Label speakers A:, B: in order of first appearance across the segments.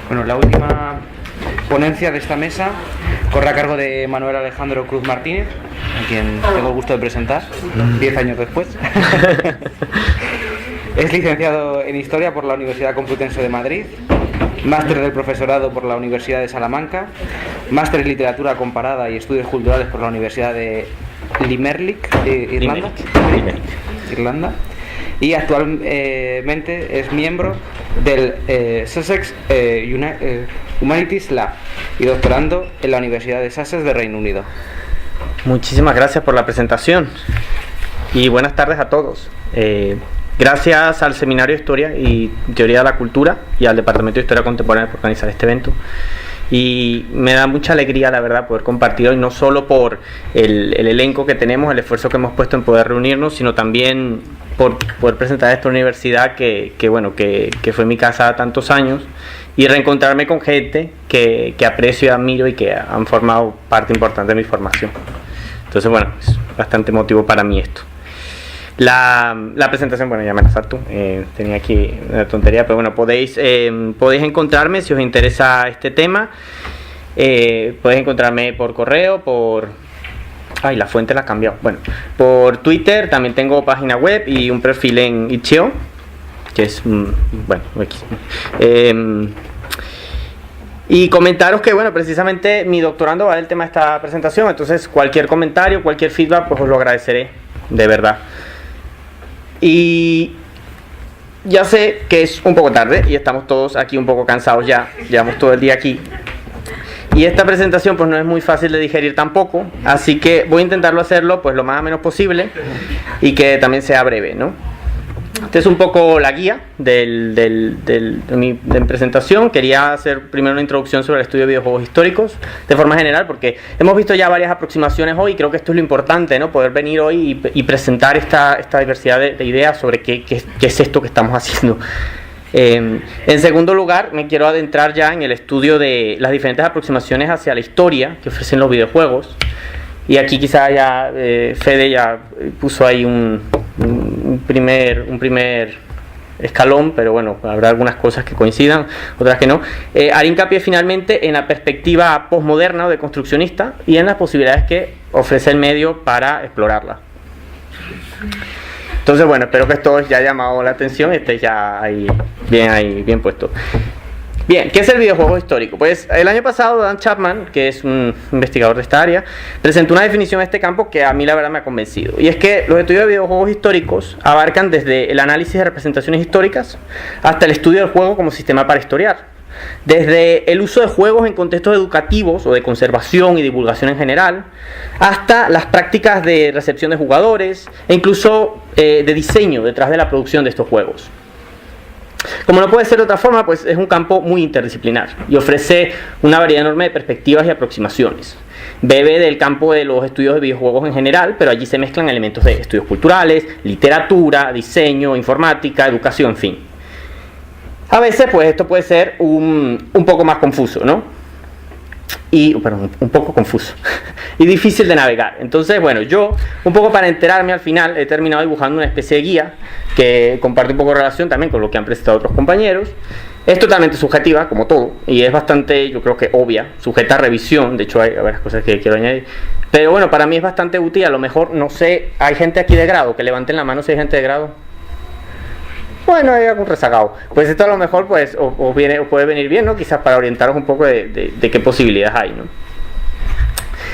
A: Bueno, la última ponencia de esta mesa corre a cargo de Manuel Alejandro Cruz Martínez, a quien tengo el gusto de presentar 10 años después. Es licenciado en Historia por la Universidad Complutense de Madrid, máster del Profesorado por la Universidad de Salamanca, máster en Literatura Comparada y Estudios Culturales por la Universidad de Limerick, Irlanda, y actualmente es miembro del Sussex Humanities Lab y doctorando en la Universidad de Sussex de Reino Unido.
B: Muchísimas gracias por la presentación y buenas tardes a todos. Gracias al Seminario de Historia y Teoría de la Cultura y al Departamento de Historia Contemporánea por organizar este evento. Y me da mucha alegría, la verdad, poder compartir hoy, no solo por el elenco que tenemos, el esfuerzo que hemos puesto en poder reunirnos, sino también por poder presentar esta universidad que fue mi casa tantos años, y reencontrarme con gente que aprecio y admiro y que han formado parte importante de mi formación. Entonces, bueno, es bastante motivo para mí esto. La presentación, bueno, ya me la salto, tenía aquí una tontería, pero bueno, podéis encontrarme si os interesa este tema. Podéis encontrarme por correo, la fuente la ha cambiado. Bueno, por Twitter, también tengo página web y un perfil en Itch.io, que es, y comentaros que, bueno, precisamente mi doctorando va del tema de esta presentación, entonces cualquier comentario, cualquier feedback, pues os lo agradeceré, de verdad. Y ya sé que es un poco tarde y estamos todos aquí un poco cansados ya, llevamos todo el día aquí. Y esta presentación pues no es muy fácil de digerir tampoco, así que voy a intentarlo hacerlo pues lo más o menos posible y que también sea breve, ¿no? Esta es un poco la guía de mi presentación. Quería hacer primero una introducción sobre el estudio de videojuegos históricos de forma general, porque hemos visto ya varias aproximaciones hoy y creo que esto es lo importante, ¿no? Poder venir hoy y presentar esta diversidad de ideas sobre qué es esto que estamos haciendo. En segundo lugar, me quiero adentrar ya en el estudio de las diferentes aproximaciones hacia la historia que ofrecen los videojuegos. Y aquí quizá ya Fede ya puso ahí un primer escalón, pero bueno, habrá algunas cosas que coincidan, otras que no. Haré hincapié finalmente en la perspectiva postmoderna o deconstruccionista y en las posibilidades que ofrece el medio para explorarla. Entonces, bueno, espero que esto os haya llamado la atención y estéis ya ahí bien puesto. Bien, ¿qué es el videojuego histórico? Pues el año pasado Dan Chapman, que es un investigador de esta área, presentó una definición de este campo que a mí la verdad me ha convencido. Y es que los estudios de videojuegos históricos abarcan desde el análisis de representaciones históricas hasta el estudio del juego como sistema para historiar. Desde el uso de juegos en contextos educativos o de conservación y divulgación en general, hasta las prácticas de recepción de jugadores e incluso de diseño detrás de la producción de estos juegos. Como no puede ser de otra forma, pues es un campo muy interdisciplinar y ofrece una variedad enorme de perspectivas y aproximaciones. Bebe del campo de los estudios de videojuegos en general, pero allí se mezclan elementos de estudios culturales, literatura, diseño, informática, educación, en fin. A veces, pues esto puede ser un poco más confuso, ¿no? Un poco confuso y difícil de navegar. Entonces, bueno, yo, un poco para enterarme al final, he terminado dibujando una especie de guía que comparte un poco de relación también con lo que han presentado otros compañeros. Es totalmente subjetiva, como todo, y es bastante, yo creo que obvia, sujeta a revisión. De hecho, hay varias cosas que quiero añadir. Pero bueno, para mí es bastante útil. A lo mejor, no sé, hay gente aquí de grado, que levanten la mano si hay gente de grado. Bueno, hay algún rezagado. Pues esto a lo mejor pues os puede venir bien, ¿no? Quizás para orientaros un poco de qué posibilidades hay, ¿no?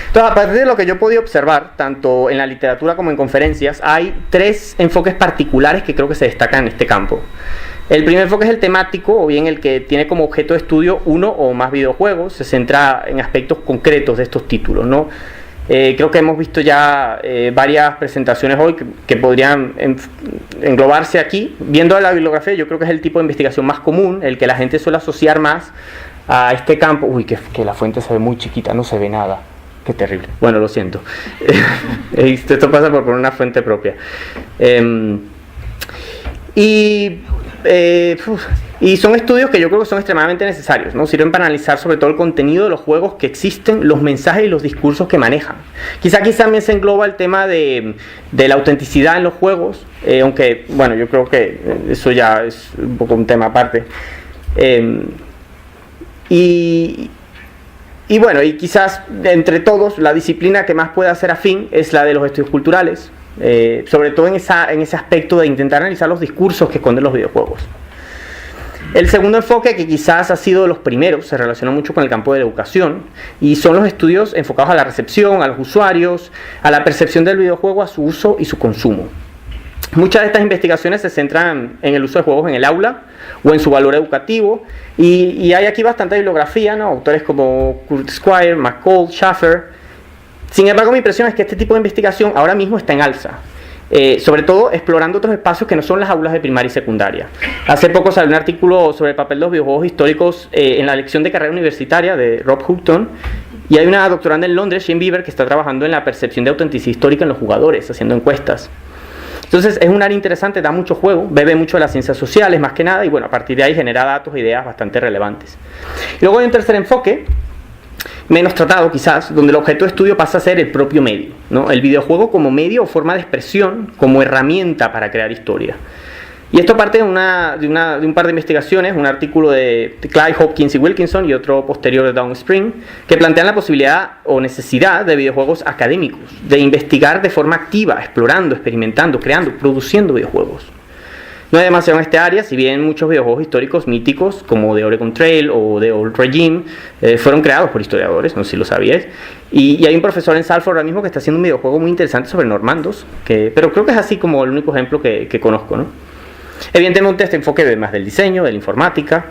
B: Entonces, a partir de lo que yo he podido observar, tanto en la literatura como en conferencias, hay tres enfoques particulares que creo que se destacan en este campo. El primer enfoque es el temático, o bien el que tiene como objeto de estudio uno o más videojuegos, se centra en aspectos concretos de estos títulos, ¿no? Creo que hemos visto ya varias presentaciones hoy que podrían englobarse aquí. Viendo la bibliografía, yo creo que es el tipo de investigación más común, el que la gente suele asociar más a este campo. Uy, que la fuente se ve muy chiquita, no se ve nada. Qué terrible. Bueno, lo siento. Esto pasa por poner una fuente propia. Y son estudios que yo creo que son extremadamente necesarios, ¿no? Sirven para analizar sobre todo el contenido de los juegos que existen, los mensajes y los discursos que manejan. Quizá también se engloba el tema de la autenticidad en los juegos, aunque, bueno, yo creo que eso ya es un poco un tema aparte. Y bueno, y quizás entre todos la disciplina que más puede hacer afín es la de los estudios culturales, sobre todo en ese aspecto de intentar analizar los discursos que esconden los videojuegos. El segundo enfoque, que quizás ha sido de los primeros, se relaciona mucho con el campo de la educación, y son los estudios enfocados a la recepción, a los usuarios, a la percepción del videojuego, a su uso y su consumo. Muchas de estas investigaciones se centran en el uso de juegos en el aula o en su valor educativo, y hay aquí bastante bibliografía, ¿no? Autores como Kurt Squire, McCall, Schaffer. Sin embargo, mi impresión es que este tipo de investigación ahora mismo está en alza, sobre todo explorando otros espacios que no son las aulas de primaria y secundaria. Hace poco salió un artículo sobre el papel de los videojuegos históricos en la lección de carrera universitaria de Rob Houghton, y hay una doctoranda en Londres, Shane Bieber, que está trabajando en la percepción de autenticidad histórica en los jugadores, haciendo encuestas. Entonces es un área interesante, da mucho juego, bebe mucho de las ciencias sociales más que nada, y bueno, a partir de ahí genera datos e ideas bastante relevantes. Y luego hay un tercer enfoque, menos tratado quizás, donde el objeto de estudio pasa a ser el propio medio, ¿no? El videojuego como medio o forma de expresión, como herramienta para crear historia. Y esto parte de un par de investigaciones, un artículo de Clyde, Hopkins y Wilkinson y otro posterior de Downspring, que plantean la posibilidad o necesidad de videojuegos académicos, de investigar de forma activa, explorando, experimentando, creando, produciendo videojuegos. No hay demasiado en esta área, si bien muchos videojuegos históricos míticos, como The Oregon Trail o The Old Regime, fueron creados por historiadores, no sé si lo sabíais. Y hay un profesor en Salford ahora mismo que está haciendo un videojuego muy interesante sobre normandos, pero creo que es así como el único ejemplo que conozco, ¿no? Evidentemente este enfoque ve más del diseño, de la informática,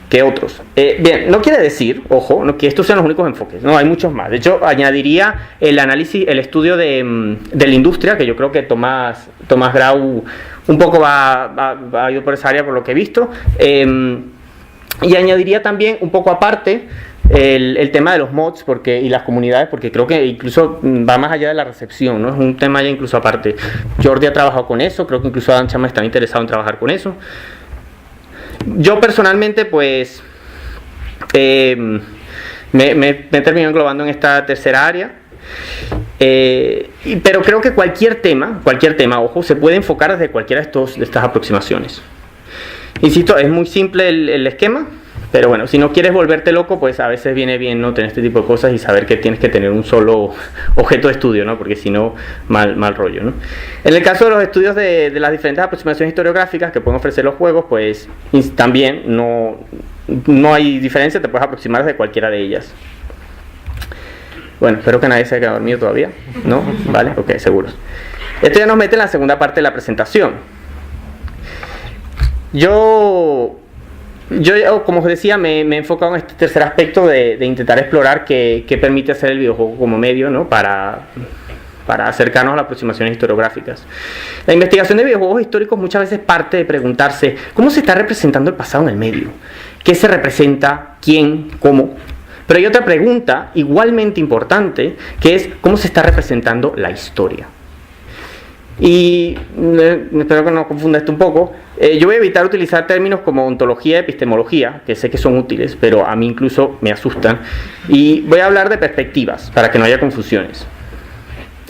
B: que otros. Bien, no quiere decir, ojo, no, que estos sean los únicos enfoques, no, hay muchos más. De hecho, añadiría el análisis, el estudio de la industria, que yo creo que Tomás Grau un poco ha ido por esa área por lo que he visto, y añadiría también un poco aparte el tema de los mods y las comunidades, porque creo que incluso va más allá de la recepción, ¿no? Es un tema ya incluso aparte. Jordi ha trabajado con eso, creo que incluso Adam Chapman está interesado en trabajar con eso. Yo personalmente pues me he terminado englobando en esta tercera área, pero creo que cualquier tema, ojo, se puede enfocar desde cualquiera de estas aproximaciones. Insisto, es muy simple el esquema, pero bueno, si no quieres volverte loco, pues a veces viene bien, ¿no?, tener este tipo de cosas y saber que tienes que tener un solo objeto de estudio, ¿no?, porque si no, mal rollo, ¿no? En el caso de los estudios de las diferentes aproximaciones historiográficas que pueden ofrecer los juegos, pues también no hay diferencia, te puedes aproximar desde cualquiera de ellas. Bueno, espero que nadie se haya quedado dormido todavía, ¿no? Vale, ok, seguros. Esto ya nos mete en la segunda parte de la presentación. Yo, como os decía, me he enfocado en este tercer aspecto de intentar explorar qué permite hacer el videojuego como medio, ¿no?, para acercarnos a las aproximaciones historiográficas. La investigación de videojuegos históricos muchas veces parte de preguntarse cómo se está representando el pasado en el medio, qué se representa, quién, cómo. Pero hay otra pregunta igualmente importante, que es cómo se está representando la historia. Y espero que no confunda esto un poco. Yo voy a evitar utilizar términos como ontología y epistemología, que sé que son útiles, pero a mí incluso me asustan. Y voy a hablar de perspectivas, para que no haya confusiones.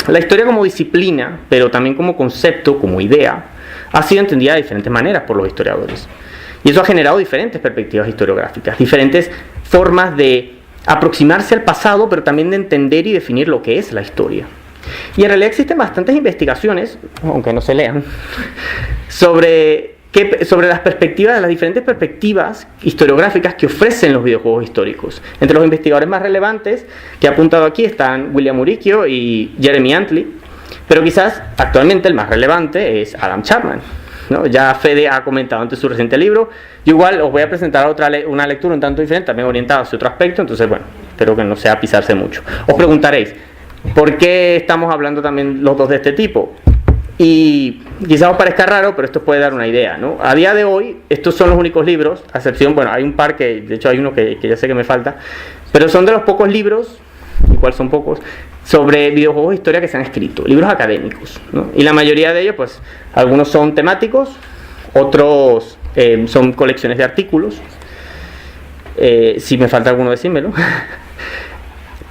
B: La historia como disciplina, pero también como concepto, como idea, ha sido entendida de diferentes maneras por los historiadores. Y eso ha generado diferentes perspectivas historiográficas, diferentes formas de aproximarse al pasado, pero también de entender y definir lo que es la historia. Y en realidad existen bastantes investigaciones, aunque no se lean, sobre las perspectivas, las diferentes perspectivas historiográficas que ofrecen los videojuegos históricos. Entre los investigadores más relevantes que he apuntado aquí están William Uricchio y Jeremy Antley, pero quizás actualmente el más relevante es Adam Chapman, ¿no? Ya Fede ha comentado antes su reciente libro. Yo igual os voy a presentar una lectura un tanto diferente, también orientada hacia otro aspecto, entonces bueno, espero que no sea pisarse mucho. Os preguntaréis, ¿por qué estamos hablando también los dos de este tipo? Y quizás os parezca raro, pero esto puede dar una idea, ¿no? A día de hoy, estos son los únicos libros, a excepción, bueno, hay un par que, de hecho hay uno que ya sé que me falta, pero son de los pocos libros, igual son pocos, sobre videojuegos de historia que se han escrito, libros académicos, ¿no? Y la mayoría de ellos, pues, algunos son temáticos, otros son colecciones de artículos, si me falta alguno decídmelo.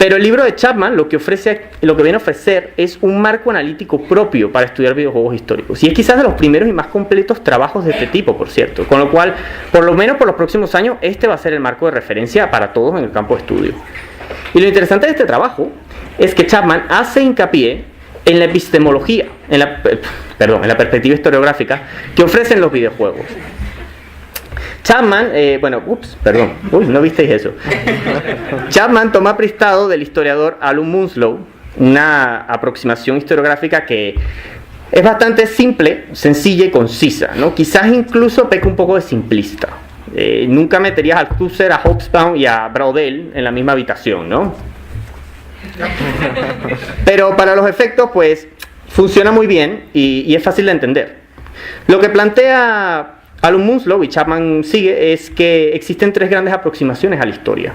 B: Pero el libro de Chapman lo que viene a ofrecer es un marco analítico propio para estudiar videojuegos históricos. Y es quizás de los primeros y más completos trabajos de este tipo, por cierto. Con lo cual, por lo menos por los próximos años, este va a ser el marco de referencia para todos en el campo de estudio. Y lo interesante de este trabajo es que Chapman hace hincapié en la epistemología, en la perspectiva historiográfica que ofrecen los videojuegos. Chapman, no visteis eso. Chapman toma prestado del historiador Alun Munslow una aproximación historiográfica que es bastante simple, sencilla y concisa, ¿no? Quizás incluso peca un poco de simplista. Nunca meterías a Althusser, a Hobsbawm y a Braudel en la misma habitación, ¿no? Pero para los efectos, pues, funciona muy bien y es fácil de entender. Lo que plantea Alun Munslow y Chapman sigue es que existen tres grandes aproximaciones a la historia.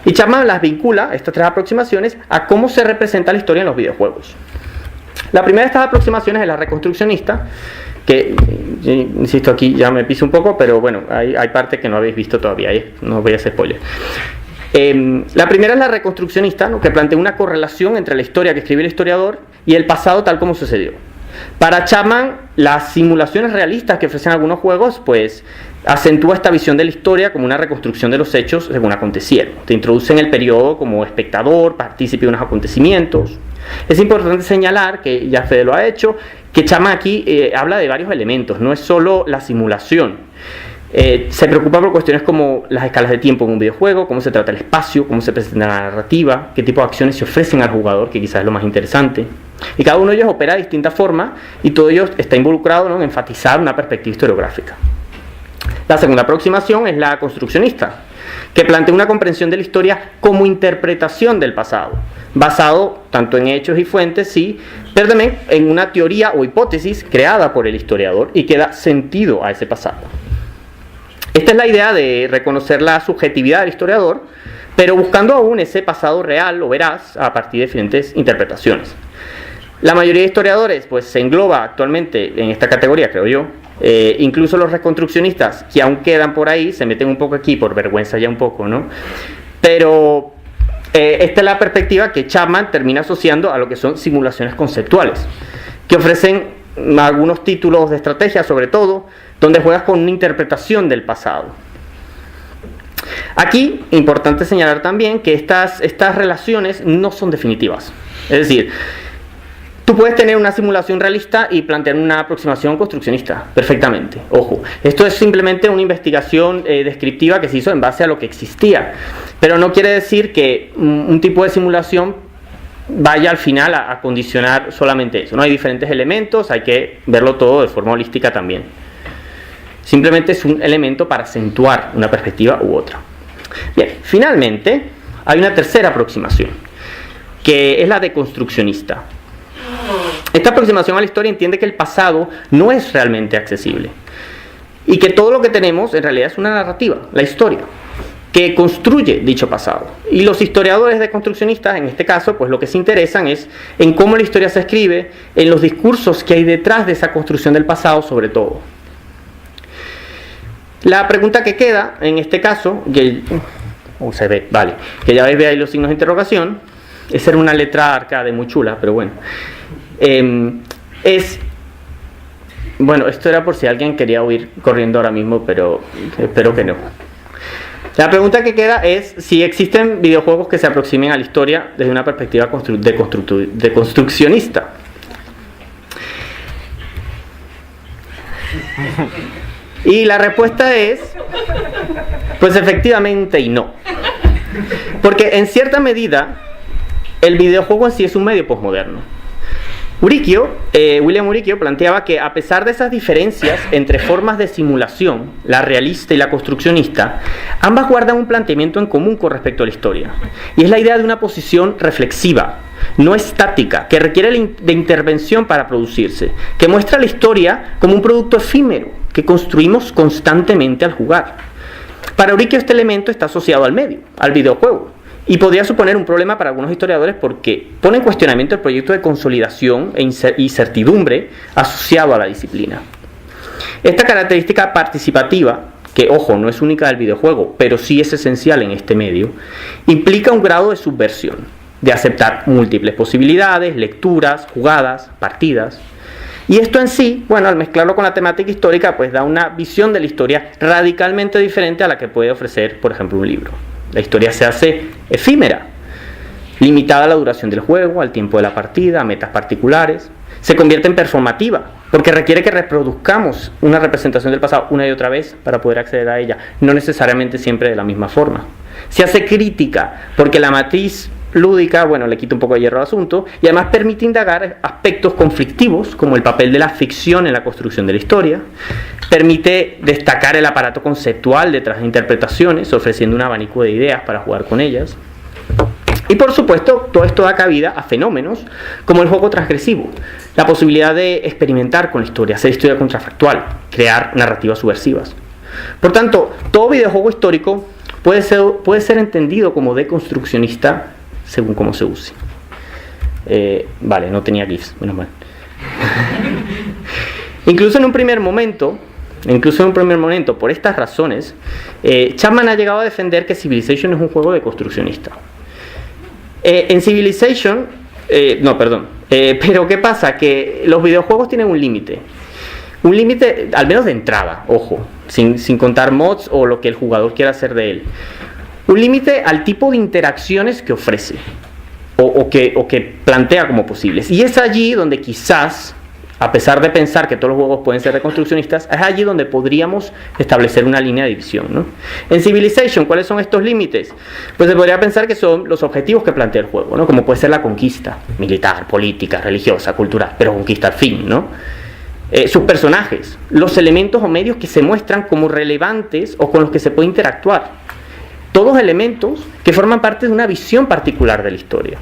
B: Y Chapman las vincula, estas tres aproximaciones, a cómo se representa la historia en los videojuegos. La primera de estas aproximaciones es la reconstruccionista, que, insisto, aquí ya me piso un poco, pero bueno, hay parte que no habéis visto todavía, no voy a hacer spoiler. La primera es la reconstruccionista, ¿no? Que plantea una correlación entre la historia que escribe el historiador y el pasado tal como sucedió. Para Chapman, las simulaciones realistas que ofrecen algunos juegos, pues, acentúa esta visión de la historia como una reconstrucción de los hechos según acontecieron. Te introduce en el periodo como espectador, partícipe de unos acontecimientos. Es importante señalar, que ya Fede lo ha hecho, que Chapman aquí habla de varios elementos, no es solo la simulación. Se preocupa por cuestiones como las escalas de tiempo en un videojuego, cómo se trata el espacio, cómo se presenta la narrativa, qué tipo de acciones se ofrecen al jugador, que quizás es lo más interesante. Y cada uno de ellos opera de distinta forma y todo ello está involucrado, ¿no?, en enfatizar una perspectiva historiográfica. La segunda aproximación es la construccionista, que plantea una comprensión de la historia como interpretación del pasado, basado tanto en hechos y fuentes, sí, pero también en una teoría o hipótesis creada por el historiador y que da sentido a ese pasado. Esta es la idea de reconocer la subjetividad del historiador, pero buscando aún ese pasado real o veraz a partir de diferentes interpretaciones. La mayoría de historiadores pues se engloba actualmente en esta categoría, creo yo. Incluso los reconstruccionistas, que aún quedan por ahí, se meten un poco aquí por vergüenza ya un poco, ¿no? Pero esta es la perspectiva que Chapman termina asociando a lo que son simulaciones conceptuales, que ofrecen algunos títulos de estrategia, sobre todo, donde juegas con una interpretación del pasado. Aquí, importante señalar también que estas relaciones no son definitivas. Es decir, tú puedes tener una simulación realista y plantear una aproximación construccionista, perfectamente. Ojo, esto es simplemente una investigación descriptiva que se hizo en base a lo que existía, pero no quiere decir que un tipo de simulación vaya al final a condicionar solamente eso, ¿no? Hay diferentes elementos, hay que verlo todo de forma holística también. Simplemente es un elemento para acentuar una perspectiva u otra. Bien, finalmente hay una tercera aproximación, que es la deconstruccionista. Esta aproximación a la historia entiende que el pasado no es realmente accesible y que todo lo que tenemos en realidad es una narrativa, la historia, que construye dicho pasado. Y los historiadores deconstruccionistas, en este caso, pues lo que se interesan es en cómo la historia se escribe, en los discursos que hay detrás de esa construcción del pasado, sobre todo. La pregunta que queda, en este caso, que ya veis ahí los signos de interrogación, esa era una letra arcade muy chula, pero bueno, esto era por si alguien quería huir corriendo ahora mismo, pero espero que no. La pregunta que queda es si existen videojuegos que se aproximen a la historia desde una perspectiva deconstruccionista. Y la respuesta es, pues efectivamente y no. Porque en cierta medida, el videojuego en sí es un medio posmoderno. William Uricchio planteaba que a pesar de esas diferencias entre formas de simulación, la realista y la construccionista, ambas guardan un planteamiento en común con respecto a la historia. Y es la idea de una posición reflexiva, no estática, que requiere de intervención para producirse, que muestra la historia como un producto efímero que construimos constantemente al jugar. Para Uricchio este elemento está asociado al medio, al videojuego, y podría suponer un problema para algunos historiadores porque pone en cuestionamiento el proyecto de consolidación y certidumbre asociado a la disciplina. Esta característica participativa que ojo, no es única del videojuego, pero sí es esencial en este medio, implica un grado de subversión, de aceptar múltiples posibilidades, lecturas, jugadas, partidas. Y esto en sí, bueno, al mezclarlo con la temática histórica, pues da una visión de la historia radicalmente diferente a la que puede ofrecer, por ejemplo, un libro. La historia se hace efímera, limitada a la duración del juego, al tiempo de la partida, a metas particulares. Se convierte en performativa, porque requiere que reproduzcamos una representación del pasado una y otra vez para poder acceder a ella, no necesariamente siempre de la misma forma. Se hace crítica, porque la matriz lúdica, bueno, le quita un poco de hierro al asunto, y además permite indagar aspectos conflictivos, como el papel de la ficción en la construcción de la historia. Permite destacar el aparato conceptual detrás de interpretaciones, ofreciendo un abanico de ideas para jugar con ellas. Y por supuesto, todo esto da cabida a fenómenos como el juego transgresivo, la posibilidad de experimentar con la historia, hacer historia contrafactual, crear narrativas subversivas. Por tanto, todo videojuego histórico puede ser entendido como deconstruccionista según cómo se use. Vale, no tenía GIFs, menos mal. Incluso en un primer momento, por estas razones, Chapman ha llegado a defender que Civilization es un juego deconstruccionista. En Civilization, pero ¿qué pasa? Que los videojuegos tienen un límite, al menos de entrada, ojo, sin contar mods o lo que el jugador quiera hacer de él. Un límite al tipo de interacciones que ofrece o que plantea como posibles. Y es allí donde quizás, a pesar de pensar que todos los juegos pueden ser reconstruccionistas, es allí donde podríamos establecer una línea de división, ¿no? En Civilization, ¿cuáles son estos límites? Pues se podría pensar que son los objetivos que plantea el juego, ¿no? Como puede ser la conquista militar, política, religiosa, cultural, pero conquista al fin, ¿no? Sus personajes, los elementos o medios que se muestran como relevantes o con los que se puede interactuar. Todos elementos que forman parte de una visión particular de la historia.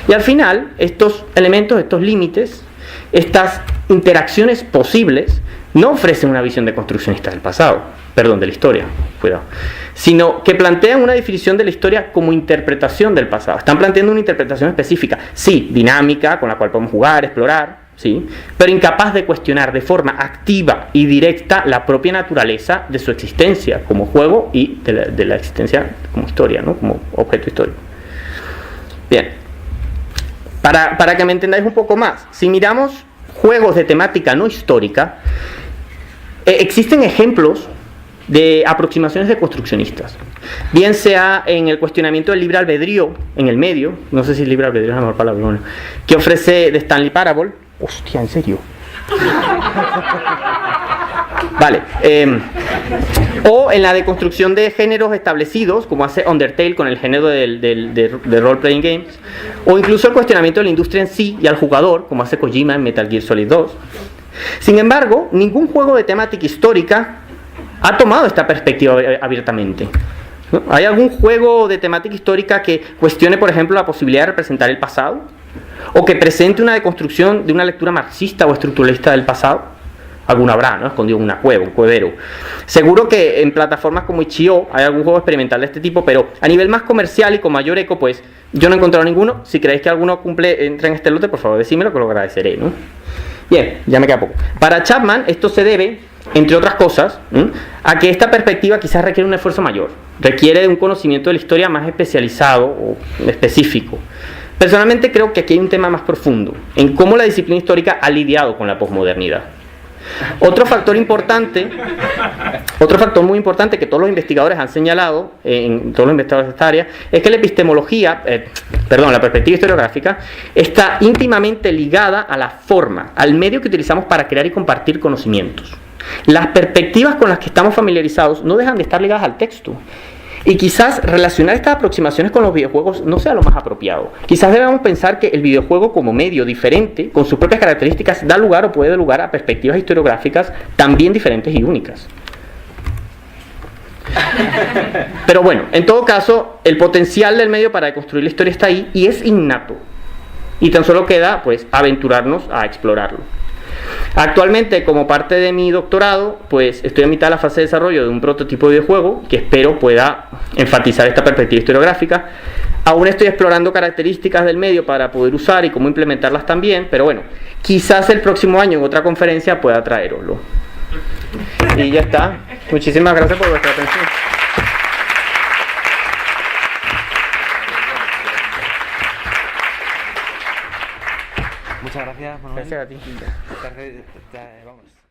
B: Y al final, estos elementos, estos límites, estas interacciones posibles no ofrecen una visión deconstruccionista del pasado, de la historia, cuidado, sino que plantean una definición de la historia como interpretación del pasado. Están planteando una interpretación específica, sí, dinámica, con la cual podemos jugar, explorar, sí, pero incapaz de cuestionar de forma activa y directa la propia naturaleza de su existencia como juego y de la existencia como historia, ¿no? Como objeto histórico. Bien, para que me entendáis un poco más, si miramos juegos de temática no histórica, existen ejemplos de aproximaciones deconstruccionistas, bien sea en el cuestionamiento del libre albedrío en el medio, no sé si libre albedrío es la mejor palabra, bueno, que ofrece The Stanley Parable. Hostia, ¿en serio? Vale, o en la deconstrucción de géneros establecidos, como hace Undertale con el género de role-playing games, o incluso el cuestionamiento de la industria en sí y al jugador, como hace Kojima en Metal Gear Solid 2. Sin embargo, ningún juego de temática histórica ha tomado esta perspectiva abiertamente. ¿No? ¿Hay algún juego de temática histórica que cuestione, por ejemplo, la posibilidad de representar el pasado? ¿O que presente una deconstrucción de una lectura marxista o estructuralista del pasado? Alguno habrá, ¿no? Escondido en una cueva, un cuevero. Seguro que en plataformas como Itch.io hay algún juego experimental de este tipo, pero a nivel más comercial y con mayor eco, pues yo no he encontrado ninguno. Si creéis que alguno entra en este lote, por favor decímelo, que lo agradeceré, ¿no? Bien, ya me queda poco. Para Chapman esto se debe, entre otras cosas, a que esta perspectiva quizás requiere un esfuerzo mayor, requiere de un conocimiento de la historia más especializado o específico. Personalmente creo que aquí hay un tema más profundo, en cómo la disciplina histórica ha lidiado con la posmodernidad. Otro factor muy importante que todos los investigadores han señalado, en todos los investigadores de esta área, es que la epistemología, la perspectiva historiográfica, está íntimamente ligada a la forma, al medio que utilizamos para crear y compartir conocimientos. Las perspectivas con las que estamos familiarizados no dejan de estar ligadas al texto. Y quizás relacionar estas aproximaciones con los videojuegos no sea lo más apropiado. Quizás debamos pensar que el videojuego como medio diferente, con sus propias características, da lugar o puede dar lugar a perspectivas historiográficas también diferentes y únicas. Pero bueno, en todo caso, el potencial del medio para construir la historia está ahí y es innato. Y tan solo queda, pues, aventurarnos a explorarlo. Actualmente, como parte de mi doctorado, pues estoy a mitad de la fase de desarrollo de un prototipo de videojuego que espero pueda enfatizar esta perspectiva historiográfica. Aún estoy explorando características del medio para poder usar y cómo implementarlas también, pero bueno, quizás el próximo año en otra conferencia pueda traeroslo. Y ya está. Muchísimas gracias por vuestra atención.
A: Muchas gracias, Manuel.
B: Gracias a ti.
A: Vamos.